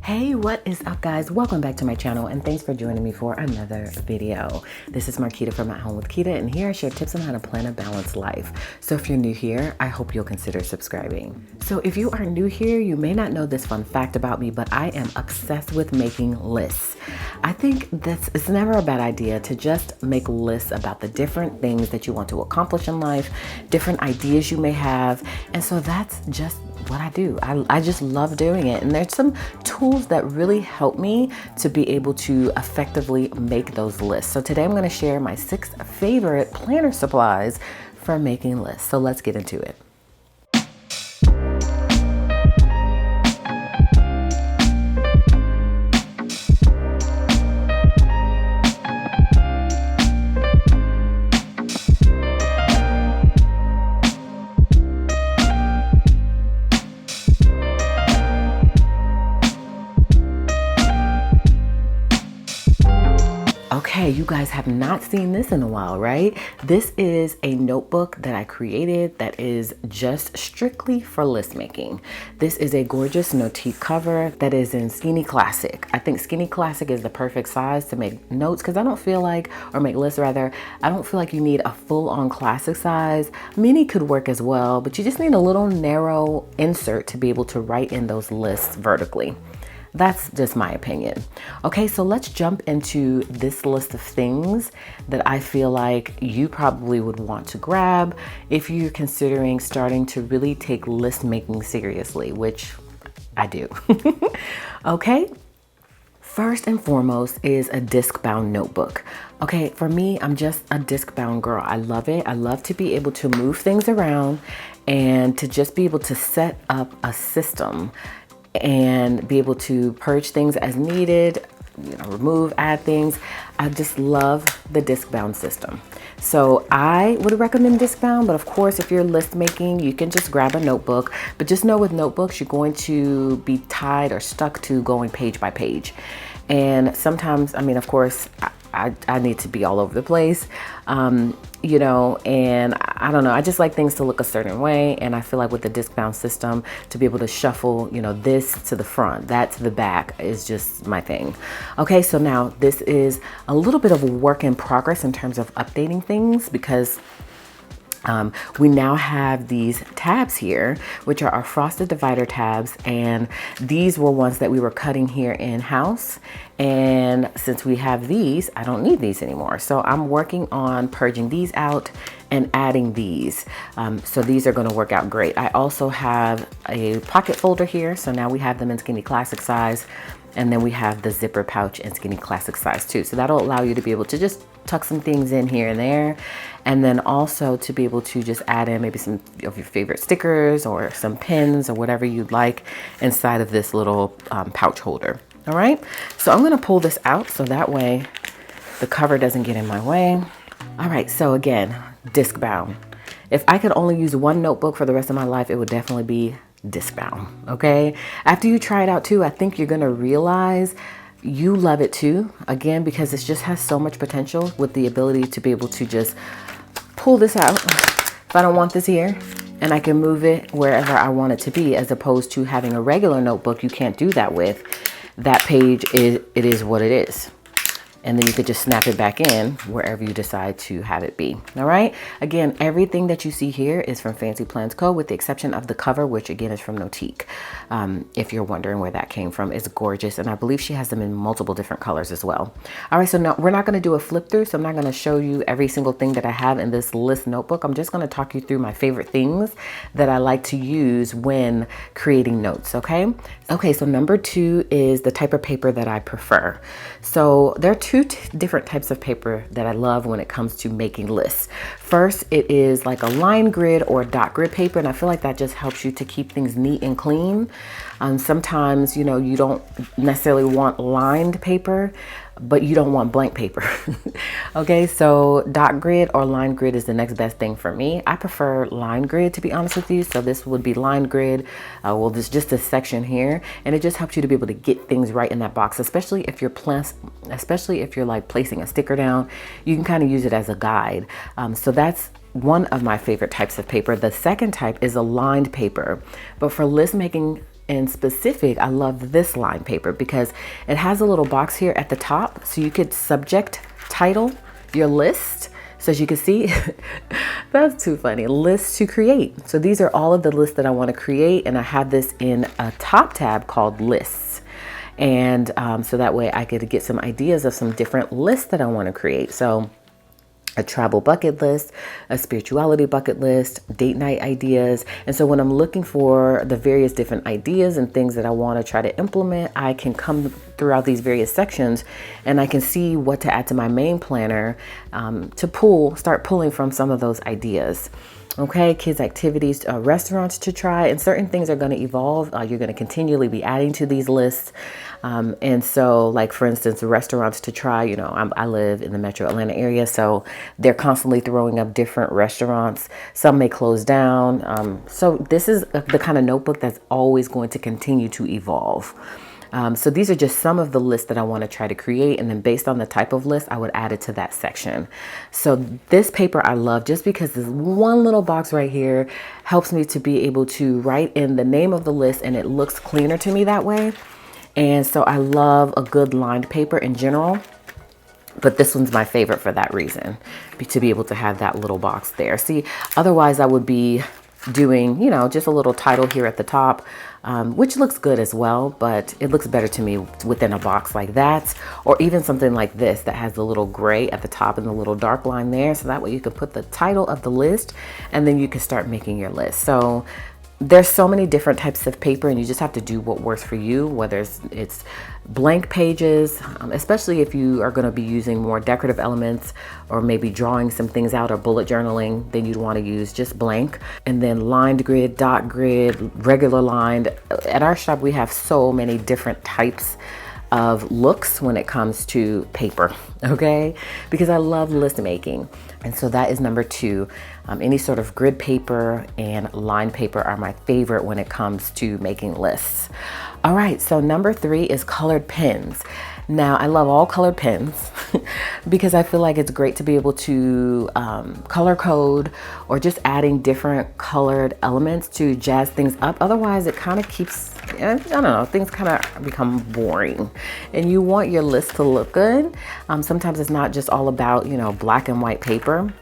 Hey, what is up guys? Welcome back to my channel and thanks for joining me for another video. This is Marquita from At Home with Quita, and here I share tips on how to plan a balanced life. So if you're new here, I hope you'll consider subscribing. So if you are new here, you may not know this fun fact about me, but I am obsessed with making lists. I think it's never a bad idea to just make lists about the different things that you want to accomplish in life, different ideas you may have, and so that's just what I do. I just love doing it, and there's some tools that really help me to be able to effectively make those lists. So today I'm going to share my 6 favorite planner supplies for making lists. So let's get into it. Okay, you guys have not seen this in a while, right? This is a notebook that I created that is just strictly for list making. This is a gorgeous Notique cover that is in Skinny Classic. I think Skinny Classic is the perfect size to make notes because I don't feel like, or make lists rather, I don't feel like you need a full-on classic size. Mini could work as well, but you just need a little narrow insert to be able to write in those lists vertically. That's just my opinion. Okay, so let's jump into this list of things that I feel like you probably would want to grab if you're considering starting to really take list making seriously, which I do. Okay, first and foremost is a disc-bound notebook. Okay, for me, I'm just a disc-bound girl. I love it. I love to be able to move things around and to just be able to set up a system and be able to purge things as needed, remove, add things. I just love the disc-bound system. So I would recommend disc-bound, but of course, if you're list making, you can just grab a notebook. But just know with notebooks, you're going to be tied or stuck to going page by page. And sometimes, I mean, of course, I need to be all over the place, and I don't know, I just like things to look a certain way. And I feel like with the disc-bound system, to be able to shuffle, this to the front, that to the back is just my thing. Okay, so now this is a little bit of a work in progress in terms of updating things because we now have these tabs here, which are our frosted divider tabs, and these were ones that we were cutting here in-house. And since we have these, I don't need these anymore. So I'm working on purging these out and adding these. So these are gonna work out great. I also have a pocket folder here. So now we have them in Skinny Classic size. And then we have the zipper pouch in Skinny Classic size too. So that'll allow you to be able to just tuck some things in here and there. And then also to be able to just add in maybe some of your favorite stickers or some pins or whatever you'd like inside of this little pouch holder. All right, so I'm gonna pull this out so that way the cover doesn't get in my way. All right, so again, disc bound. If I could only use one notebook for the rest of my life, it would definitely be disc bound, okay? After you try it out too, I think you're gonna realize you love it too, again, because it just has so much potential with the ability to be able to just pull this out if I don't want this here, and I can move it wherever I want it to be, as opposed to having a regular notebook you can't do that with. That page it is what it is. And then you could just snap it back in wherever you decide to have it be. All right. Again, everything that you see here is from Fancy Plans Co., with the exception of the cover, which again is from Notique. If you're wondering where that came from, it's gorgeous. And I believe she has them in multiple different colors as well. All right. So now we're not going to do a flip through. So I'm not going to show you every single thing that I have in this list notebook. I'm just going to talk you through my favorite things that I like to use when creating notes. Okay. Okay. So number 2 is the type of paper that I prefer. So there are two different types of paper that I love when it comes to making lists. First, it is like a line grid or a dot grid paper, and I feel like that just helps you to keep things neat and clean. Sometimes, you don't necessarily want lined paper, but you don't want blank paper. Okay, so dot grid or line grid is the next best thing for me. I prefer line grid, to be honest with you. So this would be line grid. Well, there's just a section here, and it just helps you to be able to get things right in that box, especially if you're like placing a sticker down. You can kind of use it as a guide. So that's one of my favorite types of paper. The second type is a lined paper, but for list making in specific, I love this line paper because it has a little box here at the top. So you could subject title your list. So as you can see, that's too funny, lists to create. So these are all of the lists that I want to create. And I have this in a top tab called lists. And so that way I could get some ideas of some different lists that I want to create. So a travel bucket list, a spirituality bucket list, date night ideas. And so when I'm looking for the various different ideas and things that I want to try to implement, I can come throughout these various sections and I can see what to add to my main planner to start pulling from some of those ideas. Okay, kids activities, restaurants to try, and certain things are going to evolve. You're going to continually be adding to these lists. And so like, for instance, restaurants to try, you know, I live in the metro Atlanta area, so they're constantly throwing up different restaurants. Some may close down. So this is the kind of notebook that's always going to continue to evolve. So these are just some of the lists that I want to try to create. And then based on the type of list, I would add it to that section. So this paper I love just because this one little box right here helps me to be able to write in the name of the list and it looks cleaner to me that way. And so I love a good lined paper in general, but this one's my favorite for that reason, to be able to have that little box there. See, otherwise I would be doing, you know, just a little title here at the top, which looks good as well, but it looks better to me within a box like that, or even something like this that has the little gray at the top and the little dark line there. So that way you can put the title of the list and then you can start making your list. So there's so many different types of paper and you just have to do what works for you, whether it's blank pages, especially if you are going to be using more decorative elements or maybe drawing some things out or bullet journaling, then you'd want to use just blank. And then lined grid, dot grid, regular lined. At our shop, we have so many different types of looks when it comes to paper, okay? Because I love list making. And so that is number 2. Any sort of grid paper and line paper are my favorite when it comes to making lists. All right, so number 3 is colored pens. Now, I love all colored pens because I feel like it's great to be able to color code or just adding different colored elements to jazz things up. Otherwise, it kind of keeps, I don't know, things kind of become boring. And you want your list to look good. Sometimes it's not just all about, you know, black and white paper.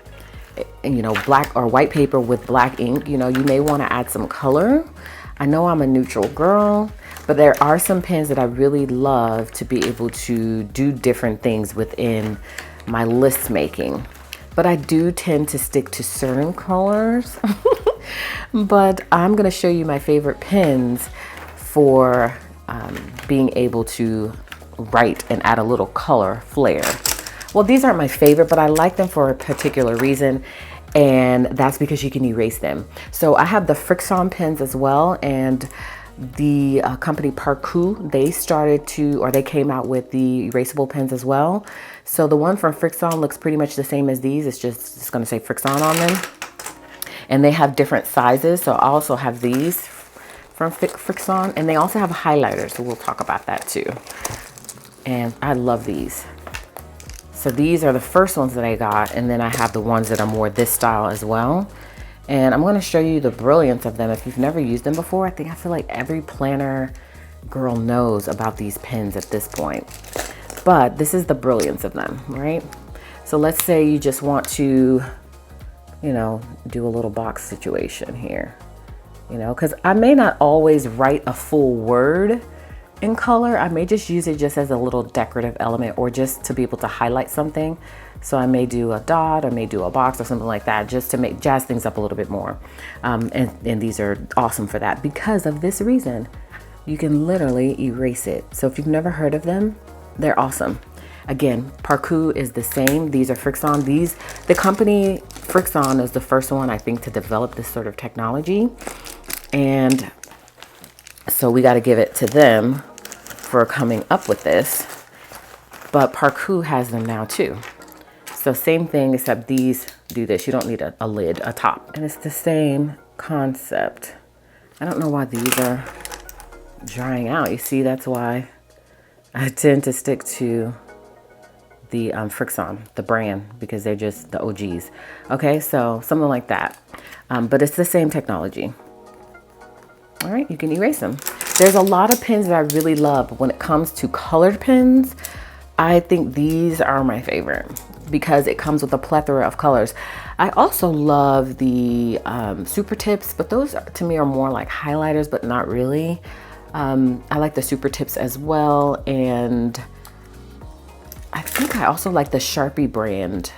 And, you know, black or white paper with black ink. You know, you may want to add some color. I know I'm a neutral girl, but there are some pens that I really love to be able to do different things within my list making. But I do tend to stick to certain colors. But I'm going to show you my favorite pens for being able to write and add a little color flair. Well, these aren't my favorite, but I like them for a particular reason. And that's because you can erase them. So I have the Frixon pens as well. And the company Parku, they came out with the erasable pens as well. So the one from Frixon looks pretty much the same as these. It's going to say Frixon on them. And they have different sizes. So I also have these from Frixon. And they also have highlighters. So we'll talk about that too. And I love these. So these are the first ones that I got, and then I have the ones that are more this style as well. And I'm going to show you the brilliance of them. If you've never used them before, I feel like every planner girl knows about these pens at this point. But this is the brilliance of them, right? So let's say you just want to, you know, do a little box situation here, you know, because I may not always write a full word in color. I may just use it just as a little decorative element or just to be able to highlight something. So I may do a dot or may do a box or something like that just to jazz things up a little bit more. And these are awesome for that because of this reason. You can literally erase it. So if you've never heard of them, they're awesome. Again, Parku is the same. These are Frixon. The company Frixon is the first one, I think, to develop this sort of technology. And so we got to give it to them for coming up with this, but Parku has them now too. So same thing, except these do this. You don't need a lid, a top. And it's the same concept. I don't know why these are drying out. You see, that's why I tend to stick to the Frixon, the brand, because they're just the OGs. Okay, so something like that. But it's the same technology. All right, you can erase them. There's a lot of pens that I really love, but when it comes to colored pens, I think these are my favorite because it comes with a plethora of colors. I also love the super tips, but those to me are more like highlighters, but not really. I like the super tips as well, and I think I also like the Sharpie brand,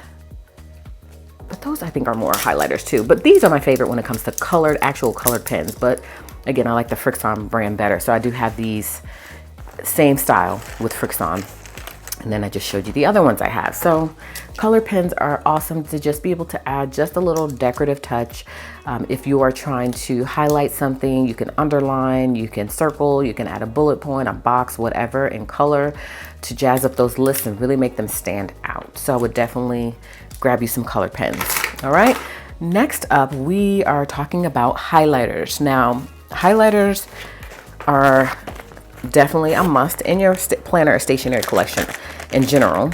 but those I think are more highlighters too. But these are my favorite when it comes to colored, actual colored pens. But again, I like the Frixon brand better. So I do have these same style with Frixon. And then I just showed you the other ones I have. So color pens are awesome to just be able to add just a little decorative touch. If you are trying to highlight something, you can underline, you can circle, you can add a bullet point, a box, whatever in color to jazz up those lists and really make them stand out. So I would definitely grab you some colored pens. All right. Next up, we are talking about highlighters. Now, highlighters are definitely a must in your planner or stationery collection in general.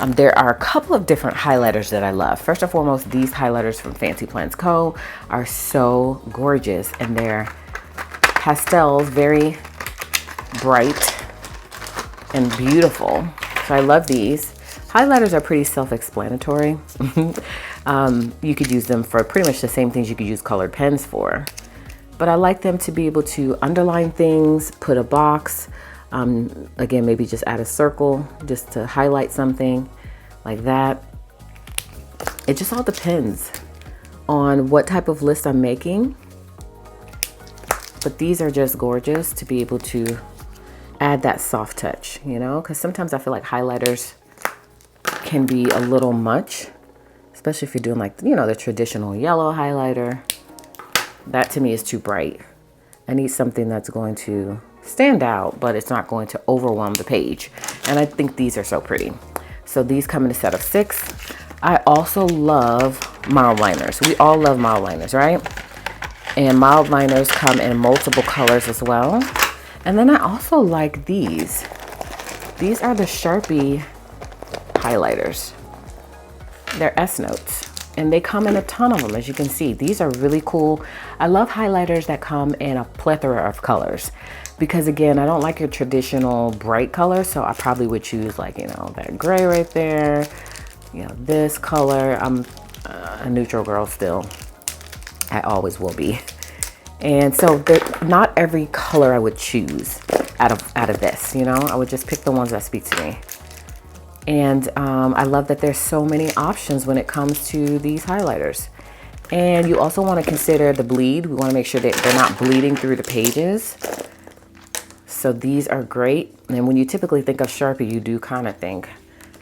There are a couple of different highlighters that I love. First and foremost, these highlighters from Fancy Plans Co. are so gorgeous, and they're pastels, very bright and beautiful. So I love these. Highlighters are pretty self-explanatory. You could use them for pretty much the same things you could use colored pens for. But I like them to be able to underline things, put a box, again, maybe just add a circle just to highlight something like that. It just all depends on what type of list I'm making. But these are just gorgeous to be able to add that soft touch, you know, because sometimes I feel like highlighters can be a little much, especially if you're doing like, you know, the traditional yellow highlighter. That to me is too bright. I need something that's going to stand out, but it's not going to overwhelm the page. And I think these are so pretty. So these come in a set of 6. I also love mild liners. We all love mild liners, right? And mild liners come in multiple colors as well. And then I also like these. These are the Sharpie highlighters. They're S notes. And they come in a ton of them, as you can see. These are really cool. I love highlighters that come in a plethora of colors because, again, I don't like your traditional bright color, so I probably would choose like, you know, that gray right there, you know, this color. I'm a neutral girl still. I always will be. And so not every color I would choose out of this, you know. I would just pick the ones that speak to me. And I love that there's so many options when it comes to these highlighters. And you also want to consider the bleed. We want to make sure that they're not bleeding through the pages. So these are great. And when you typically think of Sharpie, you do kind of think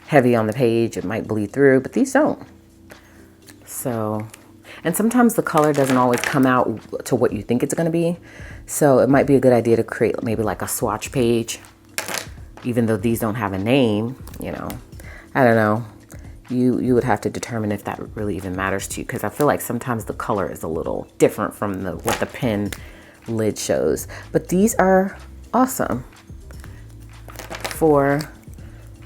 heavy on the page. It might bleed through, but these don't. So, and sometimes the color doesn't always come out to what you think it's going to be. So it might be a good idea to create maybe like a swatch page. Even though these don't have a name, you know, I don't know. You would have to determine if that really even matters to you, because I feel like sometimes the color is a little different from what the pen lid shows. But these are awesome for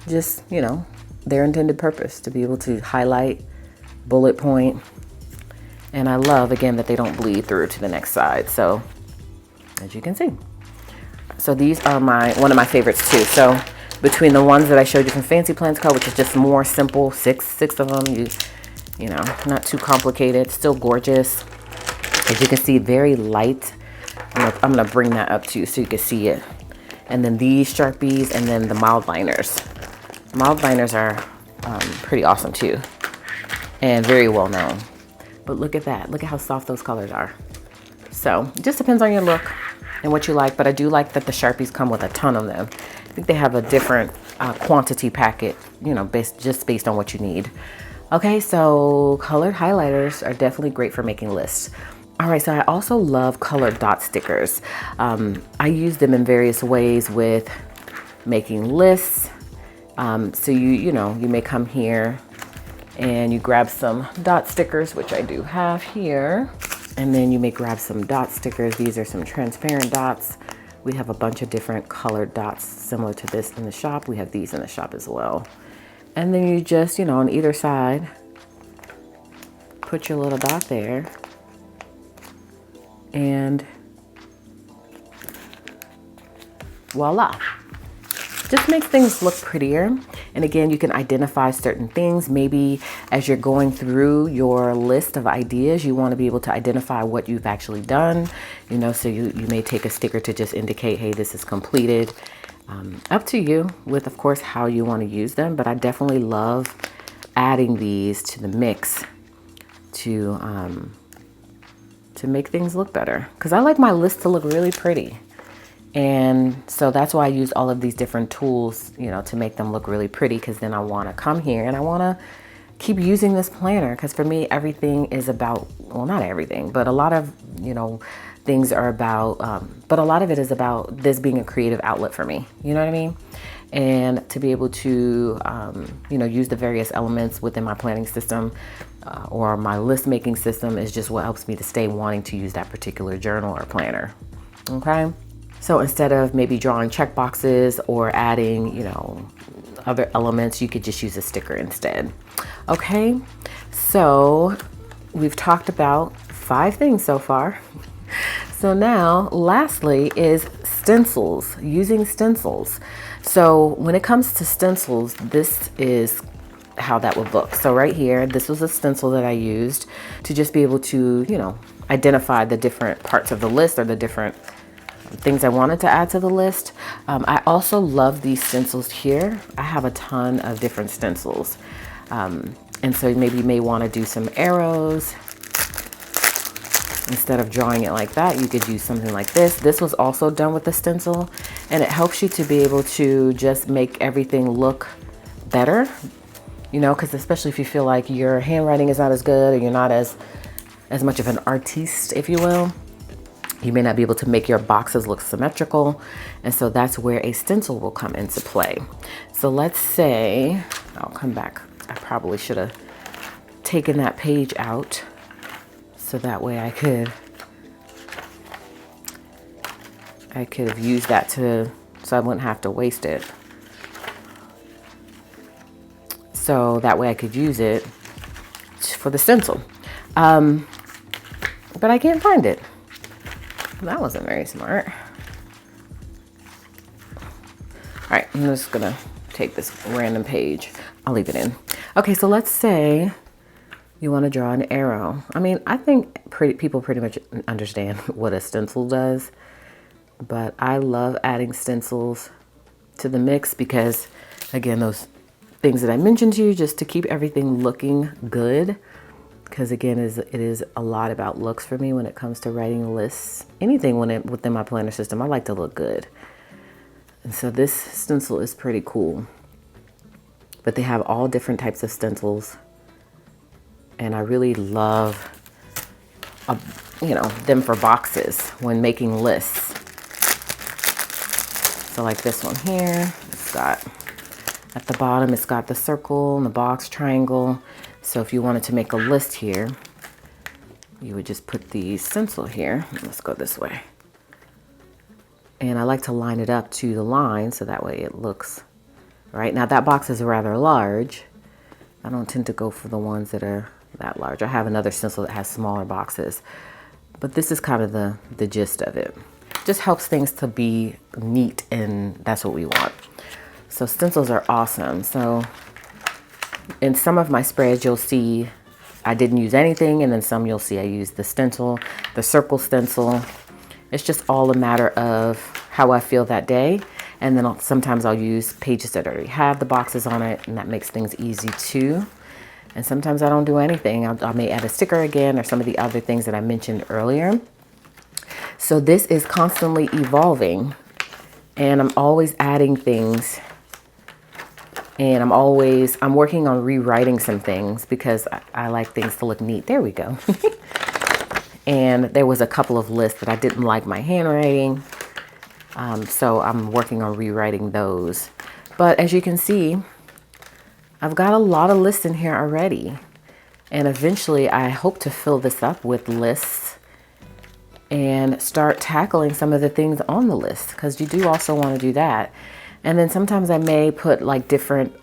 just, you know, their intended purpose to be able to highlight, bullet point. And I love, again, that they don't bleed through to the next side. So as you can see. So these are one of my favorites too. So between the ones that I showed you from Fancy Plans Co., which is just more simple, six of them, you know, not too complicated, still gorgeous. As you can see, very light. I'm gonna bring that up to you so you can see it. And then these Sharpies, and then the mild liners. Mild liners are pretty awesome too, and very well known. But look at that. Look at how soft those colors are. So it just depends on your look and what you like, but I do like that the Sharpies come with a ton of them. I think they have a different quantity packet, you know, just based on what you need. Okay, so colored highlighters are definitely great for making lists. All right, so I also love colored dot stickers. I use them in various ways with making lists. So you may come here and you grab some dot stickers, which I do have here. And then you may grab some dot stickers. These are some transparent dots. We have a bunch of different colored dots similar to this in the shop. We have these in the shop as well. And then you just, on either side, put your little dot there. And voila. Just makes things look prettier. And again, you can identify certain things. Maybe as you're going through your list of ideas, you want to be able to identify what you've actually done, you know, so you may take a sticker to just indicate, hey, this is completed. Up to you with, of course, how you want to use them. But I definitely love adding these to the mix to make things look better. Because I like my list to look really pretty. And so that's why I use all of these different tools, you know, to make them look really pretty, because then I want to come here and I want to keep using this planner, because for me, everything is about, well, not everything, but a lot of, you know, things are about, but a lot of it is about this being a creative outlet for me. You know what I mean? And to be able to, you know, use the various elements within my planning system or my list making system is just what helps me to stay wanting to use that particular journal or planner. Okay. So instead of maybe drawing check boxes or adding, you know, other elements, you could just use a sticker instead. Okay, so we've talked about 5 things so far. So now, lastly is stencils, using stencils. So when it comes to stencils, this is how that would look. So right here, this was a stencil that I used to just be able to, you know, identify the different parts of the list or the different things I wanted to add to the list. I also love these stencils here. I have a ton of different stencils. And so maybe you may want to do some arrows. Instead of drawing it like that, you could use something like this. This was also done with the stencil, and it helps you to be able to just make everything look better, you know, because especially if you feel like your handwriting is not as good or you're not as much of an artiste, if you will. You may not be able to make your boxes look symmetrical. And so that's where a stencil will come into play. So let's say, I'll come back. I probably should have taken that page out so that way I could have used that so I wouldn't have to waste it. So that way I could use it for the stencil. But I can't find it. That wasn't very smart. All right, I'm just gonna take this random page. I'll leave it in. Okay, so let's say you want to draw an arrow. I mean, I think people pretty much understand what a stencil does, but I love adding stencils to the mix because, again, those things that I mentioned to you, just to keep everything looking good. Because again, it is a lot about looks for me when it comes to writing lists. Anything within my planner system, I like to look good. And so this stencil is pretty cool. But they have all different types of stencils. And I really love, you know, them for boxes when making lists. So like this one here, it's got, at the bottom, it's got the circle and the box triangle. So if you wanted to make a list here, you would just put the stencil here. Let's go this way. And I like to line it up to the line so that way it looks right. Now that box is rather large. I don't tend to go for the ones that are that large. I have another stencil that has smaller boxes, but this is kind of the gist of it. Just helps things to be neat, and that's what we want. So stencils are awesome. So in some of my spreads, you'll see I didn't use anything, and then some you'll see I used the stencil, the circle stencil. It's just all a matter of how I feel that day. And then sometimes I'll use pages that already have the boxes on it, and that makes things easy too. And sometimes I don't do anything. I may add a sticker again or some of the other things that I mentioned earlier. So this is constantly evolving, and I'm always adding things. And I'm working on rewriting some things because I like things to look neat. There we go. And there was a couple of lists that I didn't like my handwriting. So I'm working on rewriting those. But as you can see, I've got a lot of lists in here already. And eventually I hope to fill this up with lists and start tackling some of the things on the list, because you do also want to do that. And then sometimes I may put like different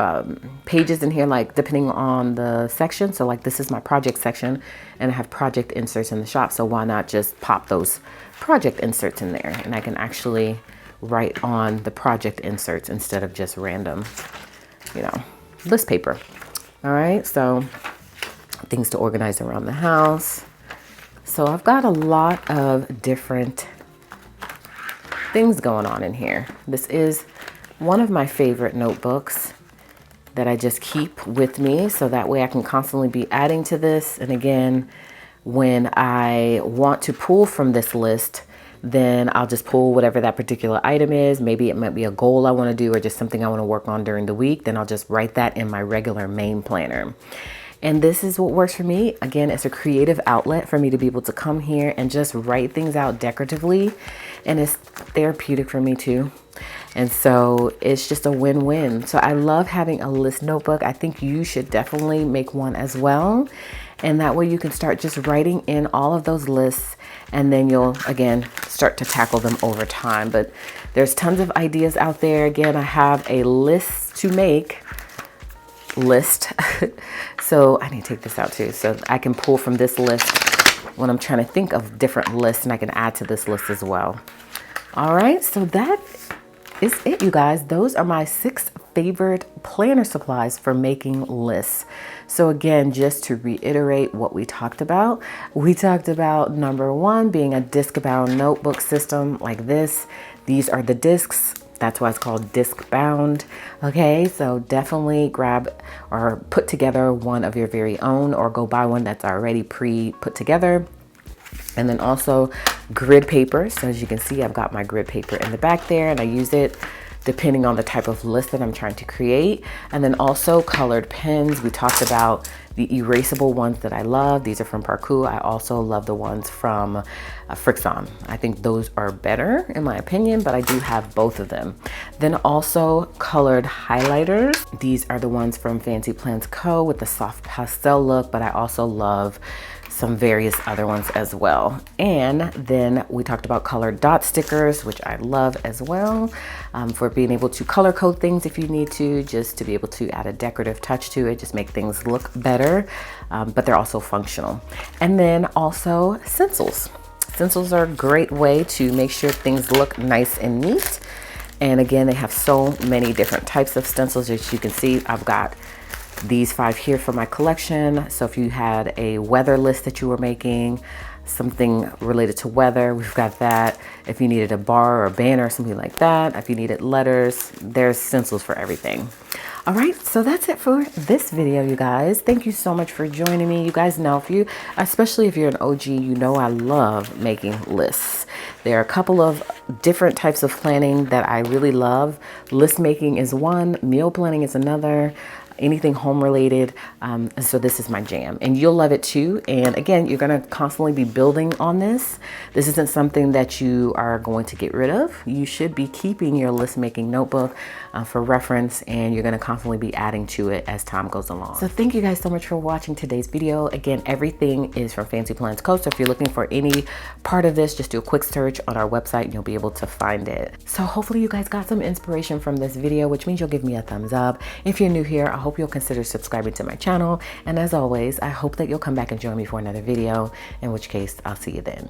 pages in here, like depending on the section. So like this is my project section, and I have project inserts in the shop. So why not just pop those project inserts in there, and I can actually right on the project inserts instead of just random, you know, list paper. All right, so things to organize around the house. So I've got a lot of different things going on in here. This is one of my favorite notebooks that I just keep with me, so that way I can constantly be adding to this. And again, when I want to pull from this list, then I'll just pull whatever that particular item is. Maybe it might be a goal I want to do or just something I want to work on during the week. Then I'll just write that in my regular main planner. And this is what works for me. Again, it's a creative outlet for me to be able to come here and just write things out decoratively. And it's therapeutic for me too. And so it's just a win-win. So I love having a list notebook. I think you should definitely make one as well. And that way you can start just writing in all of those lists, and then you'll, again, start to tackle them over time. But there's tons of ideas out there. Again, I have a list to make list. So I need to take this out too. So I can pull from this list when I'm trying to think of different lists, and I can add to this list as well. All right, so that is it, you guys. Those are my 6 favorite planner supplies for making lists. So again, just to reiterate what we talked about number 1 being a disc-bound notebook system like this. These are the discs. That's why it's called disc bound. Okay, so definitely grab or put together one of your very own, or go buy one that's already pre-put together. And then also grid paper. So as you can see, I've got my grid paper in the back there, and I use it depending on the type of list that I'm trying to create. And then also colored pens. We talked about the erasable ones that I love. These are from Parkour. I also love the ones from Frixon. I think those are better in my opinion, but I do have both of them. Then also colored highlighters. These are the ones from Fancy Plans Co. with the soft pastel look, but I also love some various other ones as well. And then we talked about colored dot stickers, which I love as well, for being able to color code things if you need to, just to be able to add a decorative touch to it, just make things look better, but they're also functional. And then also stencils. Stencils are a great way to make sure things look nice and neat. And again, they have so many different types of stencils. As you can see, I've got these 5 here for my collection. So if you had a weather list that you were making, something related to weather, we've got that. If you needed a bar or a banner or something like that, if you needed letters, there's stencils for everything. All right, so that's it for this video, you guys. Thank you so much for joining me. You guys know, especially if you're an OG, you know I love making lists. There are a couple of different types of planning that I really love. List making is one, meal planning is another, anything home related. So this is my jam, and you'll love it too. And again, you're going to constantly be building on this. This isn't something that you are going to get rid of. You should be keeping your list making notebook for reference, and you're going to constantly be adding to it as time goes along. So thank you guys so much for watching today's video. Again, everything is from Fancy Plans Co. So if you're looking for any part of this, just do a quick search on our website and you'll be able to find it. So hopefully you guys got some inspiration from this video, which means you'll give me a thumbs up. If you're new here, I hope you'll consider subscribing to my channel. And as always, I hope that you'll come back and join me for another video, in which case I'll see you then.